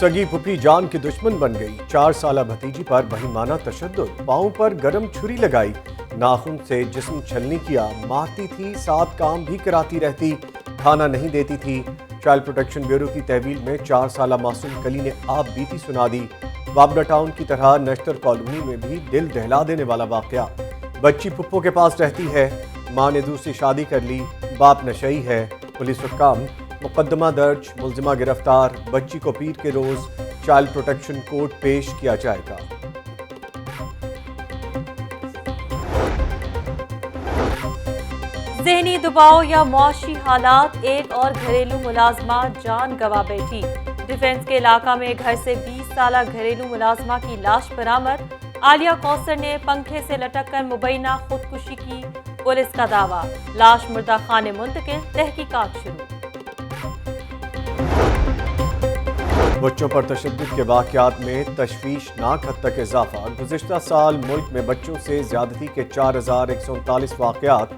सगी पुपी जान की दुश्मन बन गई। 4 साला भतीजी पर बहिमाना तशद्दुद, पाँव पर गरम छुरी लगाई, नाखून से जिस्म छलनी किया, मारती थी, साथ काम भी कराती रहती, खाना नहीं देती थी। चाइल्ड प्रोटेक्शन ब्यूरो की तहवील में 4 साला मासूम कली ने आप बीती सुना दी। बाबरा टाउन की तरह नश्तर कॉलोनी में भी दिल दहला देने वाला वाकया। बच्ची पुप्पो के पास रहती है, माँ ने दूसरी शादी कर ली, बाप नशई है। पुलिस हुक्काम, मुकदमा दर्ज, मुल्जिमा गिरफ्तार। बच्ची को पीर के रोज चाइल्ड प्रोटेक्शन कोर्ट पेश किया जाएगा। ज़हनी दबाव या मुआशी हालात, एक और घरेलू मुलाजमा जान गंवा बैठी। डिफेंस के इलाका में घर से 20 साला घरेलू मुलाजमा की लाश बरामद। आलिया कौसर ने पंखे से लटक कर मुबैना खुदकुशी की, पुलिस का दावा। लाश मुर्दा खाने मुंतकिल, तहकीकात शुरू। बच्चों पर तशद्दुद के वाक़यात में तशवीशनाक हद तक इजाफा। गुज़िश्ता साल मुल्क में बच्चों से ज़्यादती के 4139 वाक़यात,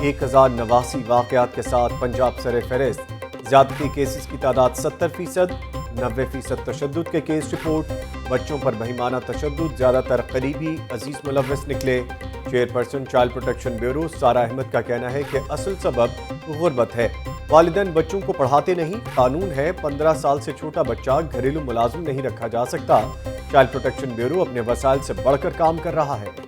1089 वाक़यात के साथ पंजाब सरे फहरिस्त। ज़्यादती केसेस की तादाद 70%, 90% तशद्दुद के केस रिपोर्ट। बच्चों पर बहिमाना तशद्दुद ज़्यादातर करीबी अजीज़ मुलव्वस निकले। चेयरपर्सन चाइल्ड प्रोटेक्शन ब्यूरो सारा अहमद का कहना है कि असल सबब गुर्बत है। वालिदैन बच्चों को पढ़ाते नहीं, कानून है 15 साल से छोटा बच्चा घरेलू मुलाजिम नहीं रखा जा सकता। चाइल्ड प्रोटेक्शन ब्यूरो अपने वसाइल से बढ़कर काम कर रहा है।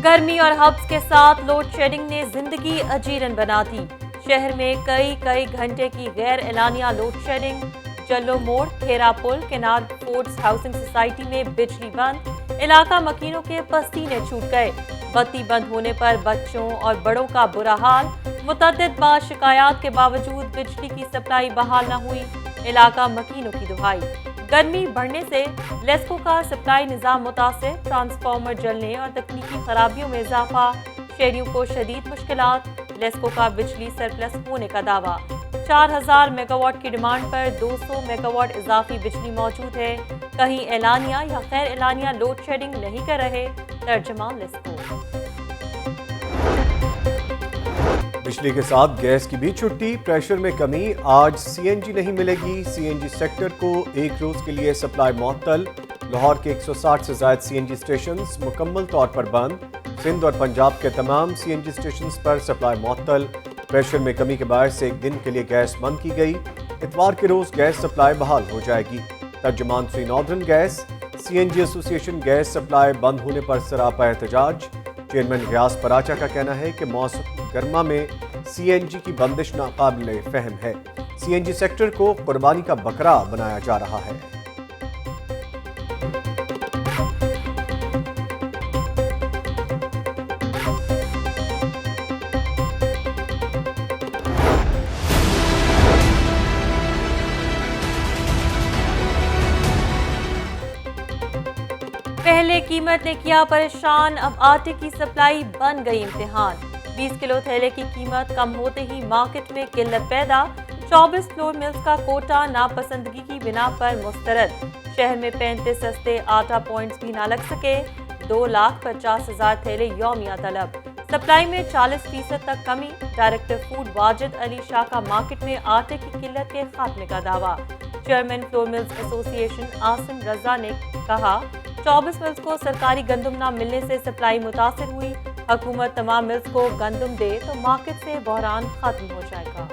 गर्मी और हब्स के साथ लोड शेडिंग ने जिंदगी अजीरन बना दी। शहर में कई घंटे की गैर एलानिया लोड शेडिंग। जल्लो मोड़, खेरा पुल, केनार फोर्ट्स हाउसिंग सोसाइटी में बिजली बंद। इलाका मकीनों के पसीने छूट गए। बत्ती बंद होने पर बच्चों और बड़ों का बुरा हाल। मुतअद्दिद बार शिकायत के बावजूद बिजली की सप्लाई बहाल न हुई। इलाका मकीनों की दुहाई। गर्मी बढ़ने से लेस्को का सप्लाई निज़ाम मुतासिर। ट्रांसफार्मर जलने और तकनीकी खराबियों में इजाफा। शहरियों को शदीद मुश्किलात। लेस्को का बिजली सरप्लस होने का दावा। 4000 मेगावाट की डिमांड पर 200 मेगावाट इजाफी बिजली मौजूद है। कहीं एलानिया या गैर एलानिया लोड शेडिंग नहीं कर रहे, तर्जमान लेस्को। बिजली के साथ गैस की भी छुट्टी, प्रेशर में कमी। आज सीएनजी नहीं मिलेगी। सीएनजी सेक्टर को एक रोज के लिए सप्लाई मुअत्तल। लाहौर के 160 से ज्यादा सीएनजी स्टेशन मुकम्मल तौर पर बंद। सिंध और पंजाब के तमाम सीएनजी स्टेशन पर सप्लाई मुअत्तल। प्रेशर में कमी के बायस एक दिन के लिए गैस बंद की गई। इतवार के रोज गैस सप्लाई बहाल हो जाएगी। तर्जुमान सुई northern gas, CNG association gas supply बंद होने पर सरापा एहतजाज। चेयरमैन गयास पराचा का कहना है कि मौसम गर्मा में सीएनजी की बंदिश नाकाबिले फहम है। सीएनजी सेक्टर को कुर्बानी का बकरा बनाया जा रहा है। पहले कीमत ने किया परेशान, अब आटे की सप्लाई बन गई इम्तिहान। 20 किलो थैले की कीमत कम होते ही मार्केट में किल्लत पैदा। 24 फ्लोर मिल्स का कोटा नापसंदगी की बिना पर मुस्तरद। शहर में 35 सस्ते आटा पॉइंट्स भी ना लग सके। 2,50,000 थैले यौमिया तलब। सप्लाई में 40% तक कमी। डायरेक्टर फूड वाजिद अली शाह का मार्केट में आटे की किल्लत के खात्मे का दावा। Chairman flour mills association Asim Raza ने कहा, 24 मिल्स को सरकारी गंदम न मिलने से सप्लाई मुतासिर हुई। हुकूमत तमाम मिल्स को गंदम दे तो मार्केट से बहरान खत्म हो जाएगा।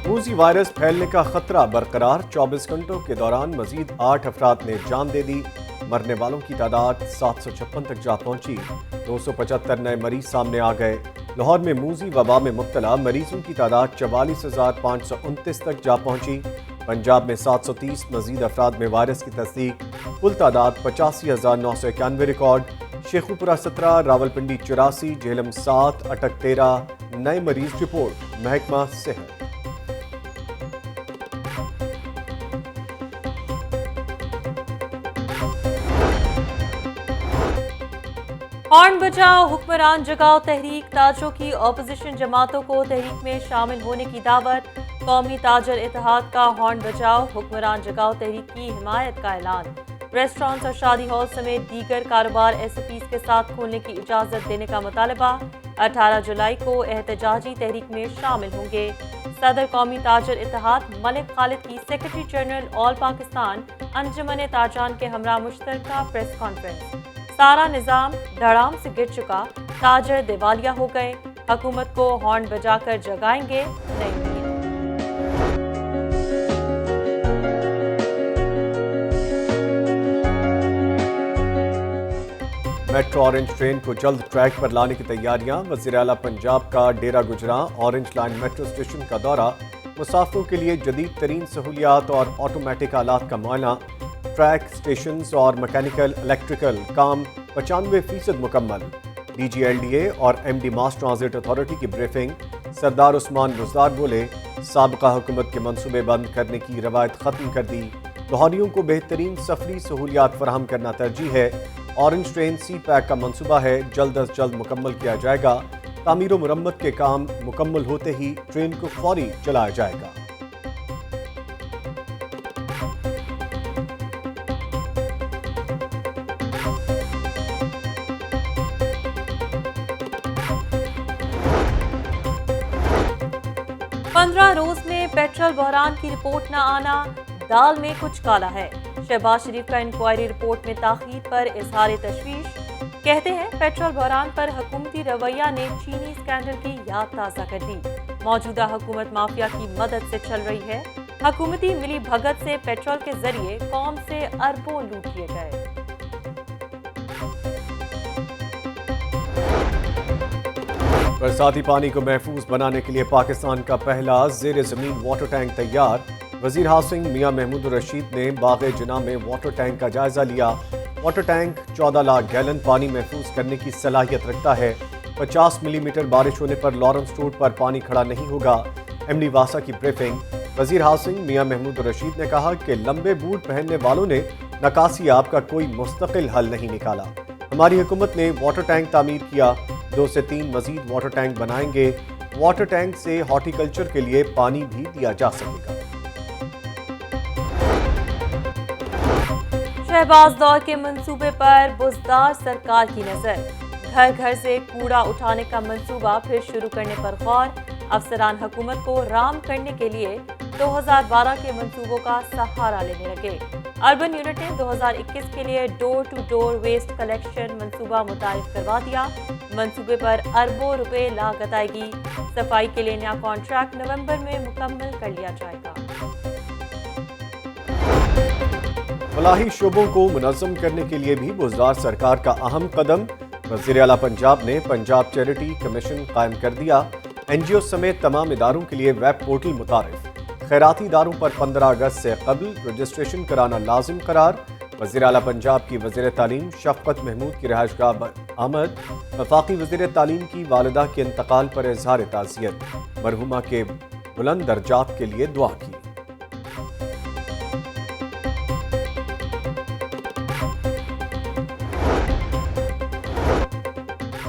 मूजी वायरस फैलने का खतरा बरकरार। 24 घंटों के दौरान मजीद 8 अफराद ने जान दे दी। मरने वालों की तादाद 756 तक जा पहुंची। 275 नए मरीज सामने आ गए। लाहौर में मूजी वबा में मुब्तला मरीजों की तादाद 44,529 तक जा पहुंची। पंजाब में 730 मजीद अफराद में वायरस की तस्दीक। कुल तादाद 85,991 रिकॉर्ड। शेखुपुरा 17, रावलपिंडी 84, झेलम 7, अटक 13 नए मरीज रिपोर्ट। महकमा सेहत। हॉर्न बचाओ हुक्मरान जगाओ तहरीक, ताजरों की अपोजिशन जमातों को तहरीक में शामिल होने की दावत। कौमी ताजर इत्तेहाद का हॉर्न बचाओ हुक्मरान जगाओ तहरीक की हिमायत का ऐलान। रेस्टोरेंट्स और शादी हॉल समेत दीगर कारोबार SOPs के साथ खोलने की इजाज़त देने का मुतालबा। 18 जुलाई को एहतजाजी तहरीक में शामिल होंगे। सदर कौमी ताजर इत्तेहाद मलिक खालिद की सेक्रेटरी जनरल ऑल पाकिस्तान अंजुमन ताजान के हमरा मुश्तरका प्रेस कॉन्फ्रेंस। सारा निज़ाम धड़ाम से गिर चुका, ताजर दिवालिया हो गए, हुकूमत को हॉर्न बजाकर जगाएंगे नई उम्मीद। मेट्रो ऑरेंज ट्रेन को जल्द ट्रैक पर लाने की तैयारियां। वज़ीर आला पंजाब का डेरा गुजरां ऑरेंज लाइन मेट्रो स्टेशन का दौरा। मुसाफिरों के लिए जदीद तरीन सहूलियात और ऑटोमेटिक आलात का मुआयना। ट्रैक, स्टेशंस और मैकेनिकल इलेक्ट्रिकल काम 95% मुकम्मल। DGLDA और MD मास ट्रांजिट अथॉरिटी की ब्रीफिंग। सरदार उस्मान बुज़दार बोले, साबिक़ा हुकूमत के मंसूबे बंद करने की रवायत ख़त्म कर दी। लाहौरियों को बेहतरीन सफरी सहूलियात फराहम करना तरजीह है। ऑरेंज ट्रेन C-पैक का मंसूबा है, जल्द अज जल्द मुकम्मल किया जाएगा। तामीर व मुरम्मत के काम मुकम्मल होते ही ट्रेन को फौरी चलाया जाएगा। पंद्रह रोज में पेट्रोल बहरान की रिपोर्ट न आना, दाल में कुछ काला है। शहबाज शरीफ का इंक्वायरी रिपोर्ट में ताखीर पर इजहार तशवीश। कहते हैं पेट्रोल बहरान पर हुकूमती रवैया ने चीनी स्कैंडल की याद ताज़ा कर दी। मौजूदा हुकूमत माफिया की मदद से चल रही है। हुकूमती मिली भगत से पेट्रोल के जरिए कौम से अरबों लूट किए गए। बरसाती पानी को महफूज बनाने के लिए पाकिस्तान का पहला ज़ेर ज़मीन वाटर टैंक तैयार। वज़ीर हाउसिंग मियां महमूद रशीद ने बाग़ जिना में वाटर टैंक का जायजा लिया। वाटर टैंक 14 लाख गैलन पानी महफूज करने की सलाहियत रखता है। 50 मिलीमीटर बारिश होने पर लॉरेंस रोड पर पानी खड़ा नहीं होगा। MD वासा की ब्रीफिंग। वज़ीर हाउसिंग मियां महमूद रशीद ने कहा कि लंबे बूट पहनने वालों ने नकासी आब का कोई मुस्तकिल हल नहीं निकाला। हमारी हुकूमत ने वाटर टैंक तामीर किया, 2 से 3 मजीद वाटर टैंक बनाएंगे। वाटर टैंक से हॉर्टिकल्चर के लिए पानी भी दिया जा सकेगा। शहबाज दौर के मंसूबे पर बुज़दार सरकार की नजर। घर घर से कूड़ा उठाने का मंसूबा फिर शुरू करने पर गौर। अफसरान हुकूमत को राम करने के लिए 2012 के मंसूबों का सहारा लेने लगे। अर्बन यूनिट ने 2021 के लिए door to door waste collection मंसूबा मुतारिफ करवा दिया। मंसूबे पर अरबों रुपए लागत आएगी। सफाई के लिए नया कॉन्ट्रैक्ट नवंबर में मुकम्मल कर लिया जाएगा। फलाही शोबों को मुनज़्ज़म करने के लिए भी बुज़दार सरकार का अहम कदम। वज़ीर आला पंजाब ने पंजाब चैरिटी कमीशन कायम कर दिया। NGO समेत तमाम इदारों के लिए वेब पोर्टल मुतारिफ। खैराती इदारों पर 15 अगस्त से कबल रजिस्ट्रेशन कराना लाजिम करार। वज़ीर आला पंजाब की वज़ीर तालीम शफ़क़त महमूद की रहायशगाह आमद। वफ़ाक़ी वज़ीर तालीम की वालिदा के इंतकाल पर इज़हार ताज़ियत। मरहुमा के बुलंद दर्जात के लिए दुआ की।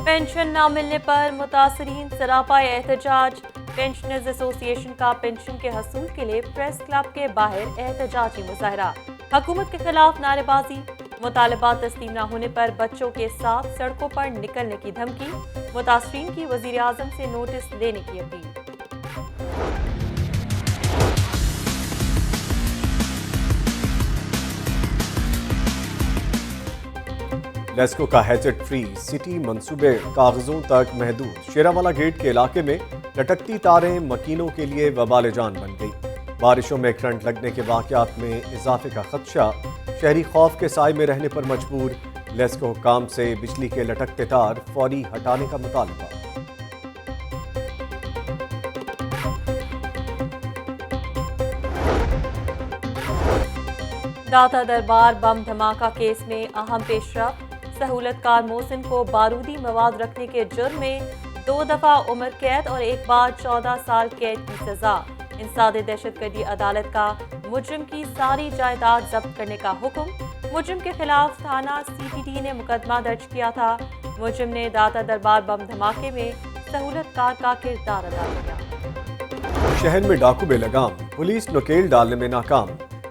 पेंशन न मिलने पर मुतासरीन सरापा एहतजाज। पेंशनर्स एसोसिएशन का पेंशन के हसूल के लिए प्रेस क्लब के बाहर एहतजाजी मुजाहरा। हुकूमत के खिलाफ नारेबाजी। मुतालबात तस्लीम न होने पर बच्चों के साथ सड़कों पर निकलने की धमकी। मुतासरीन की वज़ीर आज़म से नोटिस लेने की अपील। लेस्को का हैजेट फ्री सिटी मंसूबे कागजों तक महदूद। शेरावाला गेट के इलाके में लटकती तारें मकीनों के लिए वबाल जान बन गई। बारिशों में करंट लगने के वाक़यात में इजाफे का खदशा। शहरी खौफ के साए में रहने पर मजबूर। लेस्को हुक्काम से बिजली के लटकते तार फौरी हटाने का मुतालबा। दाता दरबार बम धमाका केस में अहम पेशरफ। सहूलतकार मोहसिन को बारूदी मवाद रखने के जुर्म में 2 दफा उम्र कैद और एक बार 14 साल कैद की सजा। इंसाद दहशतगर्दी अदालत का मुजरिम की सारी जायदाद जब्त करने का हुक्म। मुजरिम के खिलाफ थाना CTD ने मुकदमा दर्ज किया था। मुजरिम ने दाता दरबार बम धमाके में सहूलतकार का किरदार अदा किया। शहर में डाकू बेलगाम, पुलिस नकेल डालने में नाकाम।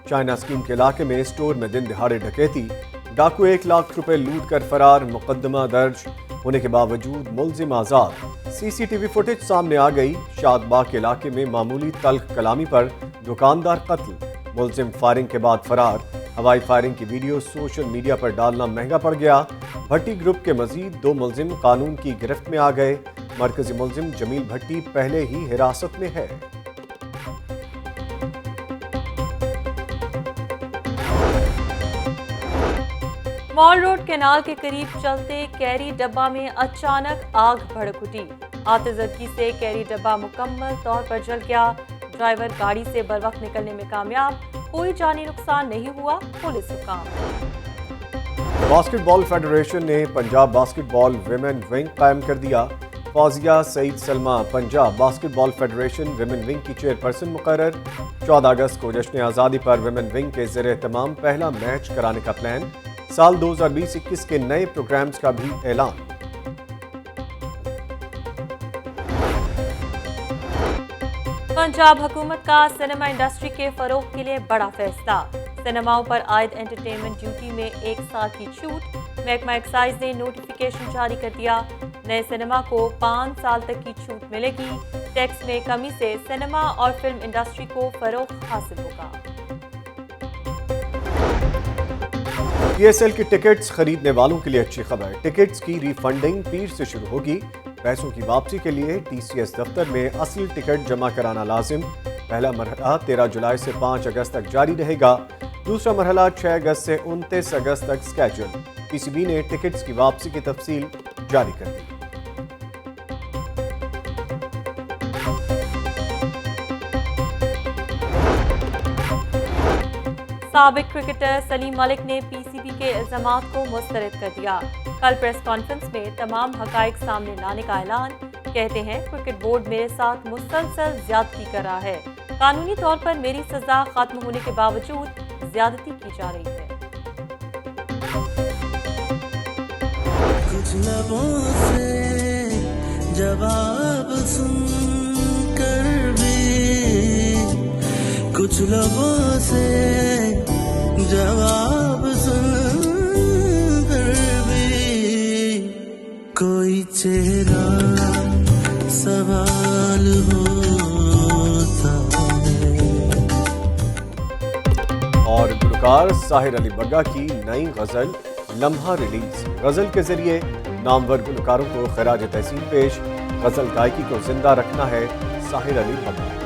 चाइना स्कीम के इलाके में स्टोर में दिन दिहाड़े डकैती, डाकू 1 लाख रुपए लूट कर फरार, मुकदमा दर्ज होने के बावजूद मुलजिम आजाद। CCTV फुटेज सामने आ गई। शादबाग के इलाके में मामूली तल्ख कलामी पर दुकानदार कत्ल, मुलजिम फायरिंग के बाद फरार। हवाई फायरिंग की वीडियो सोशल मीडिया पर डालना महंगा पड़ गया। भट्टी ग्रुप के मजीद 2 मुलजिम कानून की गिरफ्त में आ गए। मरकजी मुलजिम जमील भट्टी पहले ही हिरासत में है। मॉल रोड कैनाल के करीब चलते कैरी डब्बा में अचानक आग भड़क उठी। आतिशबाजी से कैरी डब्बा मुकम्मल तौर पर जल गया। ड्राइवर गाड़ी से बरवक्त निकलने में कामयाब, कोई जानी नुकसान नहीं हुआ, पुलिस हुकाम। बास्केटबॉल फेडरेशन ने पंजाब बास्केटबॉल विमेन विंग कायम कर दिया। Fauzia Saeed Salma Punjab basketball federation women wing की चेयरपर्सन मुकर्रर। 14 अगस्त को जश्न आज़ादी पर विमेन विंग के ज़ेर एहतमाम पहला मैच कराने का प्लान। साल 2020-21 के नए प्रोग्राम्स का भी ऐलान। पंजाब हुकूमत का सिनेमा इंडस्ट्री के फरोग के लिए बड़ा फैसला। सिनेमाओं पर आयद एंटरटेनमेंट ड्यूटी में 1 साल की छूट। महकमा एक्साइज ने नोटिफिकेशन जारी कर दिया। नए सिनेमा को 5 साल तक की छूट मिलेगी। टैक्स में कमी से सिनेमा और फिल्म इंडस्ट्री को फरोग हासिल होगा। PSL की टिकट्स खरीदने वालों के लिए अच्छी खबर। टिकट्स की रिफंडिंग पीर से शुरू होगी। पैसों की वापसी के लिए TCS दफ्तर में असल टिकट जमा कराना लाजिम। पहला मरहला 13 जुलाई से 5 अगस्त तक जारी रहेगा। दूसरा मरहला 6 अगस्त से 29 अगस्त तक स्केड्यूल। PCB ने टिकट्स की वापसी की तफसील जारी कर दी। साबिक क्रिकेटर सलीम मलिक ने PCB के इल्जामात को मुस्तरद कर दिया। कल प्रेस कॉन्फ्रेंस में तमाम हकाइक सामने लाने का ऐलान। कहते हैं क्रिकेट बोर्ड मेरे साथ मुसलसल ज्यादती कर रहा है। कानूनी तौर पर मेरी सजा खत्म होने के बावजूद ज्यादती की जा रही है। कुछ लबों से जवाब सुनकर भी, कुछ लबों से जवाब सुनकर भी, कोई चेहरा सवाल होता है। और गुलकार साहिर अली बग्गा की नई गजल लम्हा रिलीज। गजल के जरिए नामवर गुलकारों को खराज तहसीन पेश। गजल गायकी को जिंदा रखना है साहिर अली बग्गा।